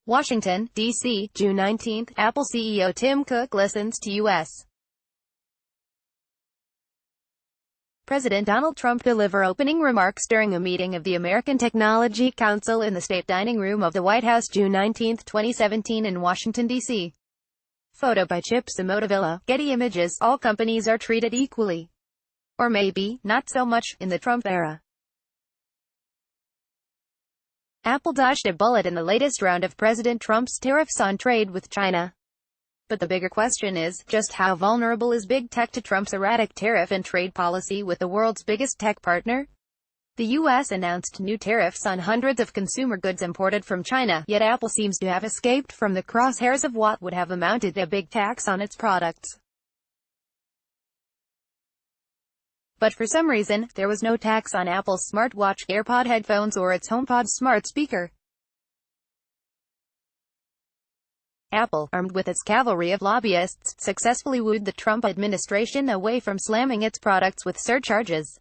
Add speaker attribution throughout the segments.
Speaker 1: Washington, D.C., June 19. Apple CEO Tim Cook listens to U.S. President Donald Trump deliver opening remarks during a meeting of the American Technology Council in the State Dining Room of the White House June 19, 2017 in Washington, D.C. Photo by Chip Somodevilla, Getty Images. All companies are treated equally. Or maybe, not so much, in the Trump era. Apple dodged a bullet in the latest round of President Trump's tariffs on trade with China. But the bigger question is, just how vulnerable is big tech to Trump's erratic tariff and trade policy with the world's biggest tech partner? The U.S. announced new tariffs on hundreds of consumer goods imported from China, yet Apple seems to have escaped from the crosshairs of what would have amounted to a big tax on its products. But for some reason, there was no tax on Apple's smartwatch, AirPod headphones or its HomePod smart speaker. Apple, armed with its cavalry of lobbyists, successfully wooed the Trump administration away from slamming its products with surcharges.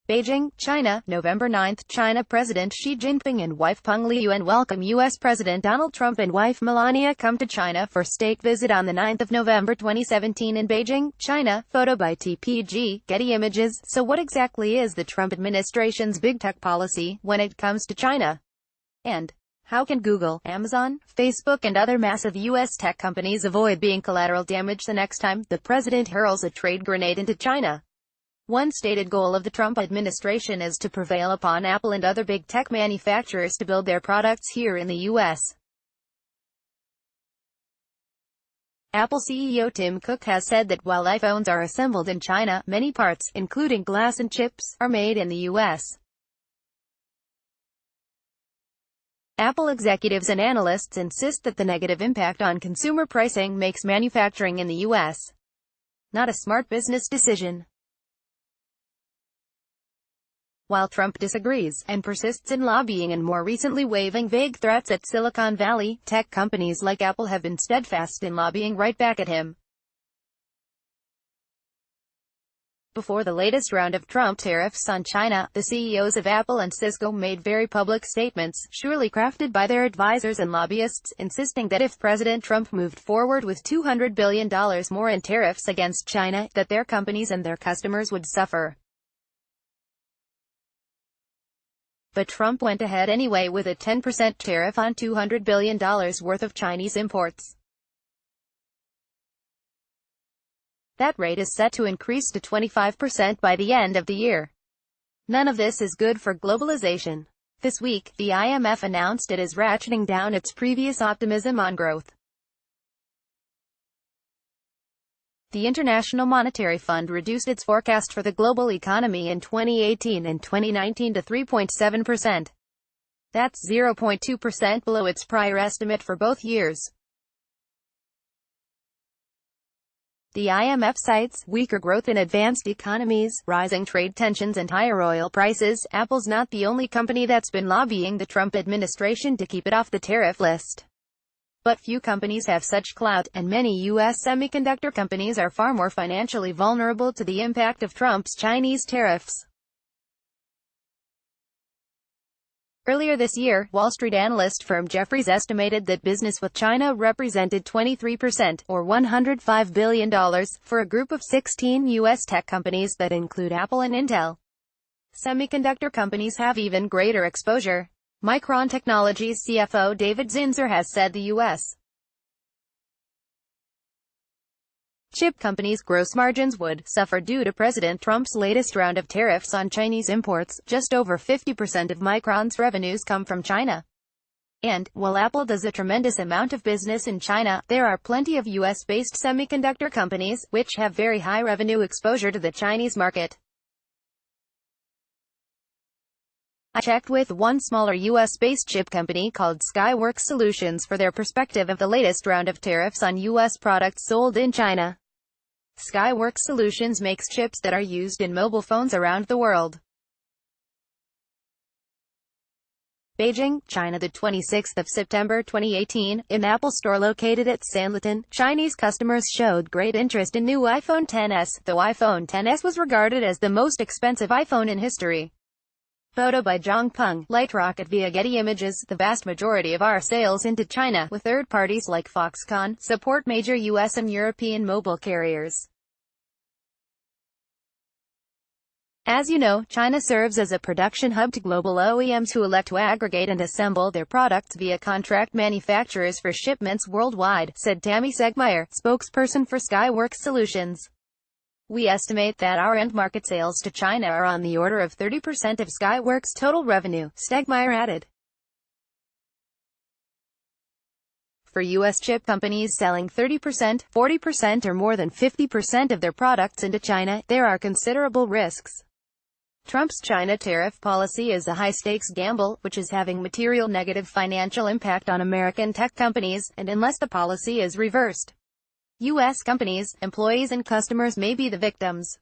Speaker 1: Beijing, China, November 9. China President Xi Jinping and wife Peng Liyuan welcome U.S. President Donald Trump and wife Melania come to China for state visit on the 9th of November 2017 in Beijing, China. Photo by TPG, Getty Images. So what exactly is the Trump administration's big tech policy when it comes to China? And how can Google, Amazon, Facebook and other massive U.S. tech companies avoid being collateral damage the next time the president hurls a trade grenade into China? One stated goal of the Trump administration is to prevail upon Apple and other big tech manufacturers to build their products here in the U.S. Apple CEO Tim Cook has said that while iPhones are assembled in China, many parts, including glass and chips, are made in the U.S. Apple executives and analysts insist that the negative impact on consumer pricing makes manufacturing in the U.S. not a smart business decision. While Trump disagrees, and persists in lobbying and more recently waving vague threats at Silicon Valley, tech companies like Apple have been steadfast in lobbying right back at him. Before the latest round of Trump tariffs on China, the CEOs of Apple and Cisco made very public statements, surely crafted by their advisors and lobbyists, insisting that if President Trump moved forward with $200 billion more in tariffs against China, that their companies and their customers would suffer. But Trump went ahead anyway with a 10% tariff on $200 billion worth of Chinese imports. That rate is set to increase to 25% by the end of the year. None of this is good for globalization. This week, the IMF announced it is ratcheting down its previous optimism on growth. The International Monetary Fund reduced its forecast for the global economy in 2018 and 2019 to 3.7%. That's 0.2% below its prior estimate for both years. The IMF cites weaker growth in advanced economies, rising trade tensions and higher oil prices. Apple's not the only company that's been lobbying the Trump administration to keep it off the tariff list. But few companies have such clout, and many U.S. semiconductor companies are far more financially vulnerable to the impact of Trump's Chinese tariffs. Earlier this year, Wall Street analyst firm Jefferies estimated that business with China represented 23%, or $105 billion, for a group of 16 U.S. tech companies that include Apple and Intel. Semiconductor companies have even greater exposure. Micron Technology's CFO David Zinsser has said the U.S. chip companies' gross margins would suffer due to President Trump's latest round of tariffs on Chinese imports. Just over 50% of Micron's revenues come from China. And, while Apple does a tremendous amount of business in China, there are plenty of U.S.-based semiconductor companies, which have very high revenue exposure to the Chinese market. I checked with one smaller U.S.-based chip company called Skyworks Solutions for their perspective of the latest round of tariffs on U.S. products sold in China. Skyworks Solutions makes chips that are used in mobile phones around the world. Beijing, China. The 26th of September 2018, in Apple Store located at Sanlitun, Chinese customers showed great interest in new iPhone XS, though iPhone XS was regarded as the most expensive iPhone in history. Photo by Zhang Peng, Light Rocket via Getty Images. The vast majority of our sales into China, with third parties like Foxconn, support major US and European mobile carriers. As you know, China serves as a production hub to global OEMs who elect to aggregate and assemble their products via contract manufacturers for shipments worldwide, said Tammy Segmeyer, spokesperson for Skyworks Solutions. We estimate that our end-market sales to China are on the order of 30% of Skyworks' total revenue, Stegmeyer added. For U.S. chip companies selling 30%, 40% or more than 50% of their products into China, there are considerable risks. Trump's China tariff policy is a high-stakes gamble, which is having material negative financial impact on American tech companies, and unless the policy is reversed, U.S. companies, employees and customers may be the victims.